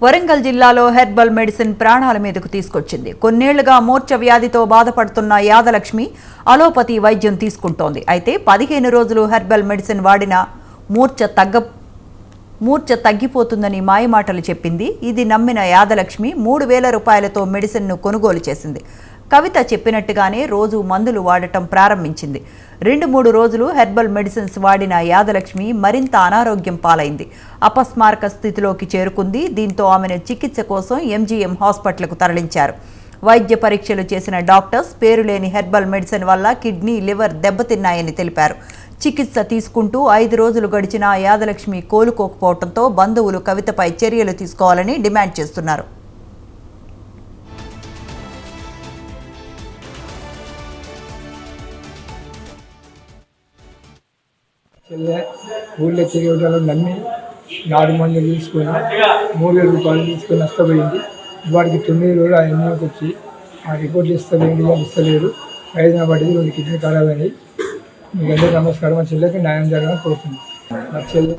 వరంగల్ జిల్లాలో herbal medicine ప్రాణాల మీదకు తీసుకొచ్చింది. కొన్నేళ్లుగా మూర్ఛ వ్యాధితో బాధపడుతున్న యాదలక్ష్మి అలోపతి వైద్యం తీసుకుంటోంది. అయితే 15 రోజులు హెర్బల్ మెడిసిన్ వాడిన మూర్ఛ తగ్గిపోతుందని మాయమాటలు చెప్పింది. ఇది నమ్మిన యాదలక్ష్మి 3000 రూపాయలతో మెడిసిన్ను కొనుగోలు చేసింది. కవిత చెప్పినట్టుగానే రోజు మందులు వాడటం ప్రారంభించింది. 2-3 రోజులు హెర్బల్ మెడిసిన్స్ వాడిన యాదలక్ష్మి మరింత అనారోగ్యం పాలైంది. అపస్మారక స్థితిలోకి చేరుకుంది. దీంతో ఆమెను చికిత్స కోసం ఎంజీఎం హాస్పిటల్కు తరలించారు. వైద్య పరీక్షలు చేసిన డాక్టర్స్ పేరులేని హెర్బల్ మెడిసిన్ వల్ల కిడ్నీ, లివర్ దెబ్బతిన్నాయని తెలిపారు. చికిత్స తీసుకుంటూ 5 రోజులు గడిచినా యాదలక్ష్మి కోలుకోకపోవడంతో బంధువులు కవితపై చర్యలు తీసుకోవాలని డిమాండ్ చేస్తున్నారు. ఊళ్ళో తిరిగేటలో నమ్మి 4 మందులు తీసుకొని 3000 రూపాయలు తీసుకొని నష్టపోయింది. వాడికి 9 రోజులు ఆ ఎన్నోకి వచ్చి ఆ రిపోర్ట్లు ఇస్తలేండి అని ఇస్తలేరు. 5 పడింది, 2 కిడ్నీ ఖరాబ్ అయినాయి. మీకు అందరికీ నమస్కారం. మా చెల్లెకి న్యాయం జరగాలని కోరుతున్నాను. నా చెల్లె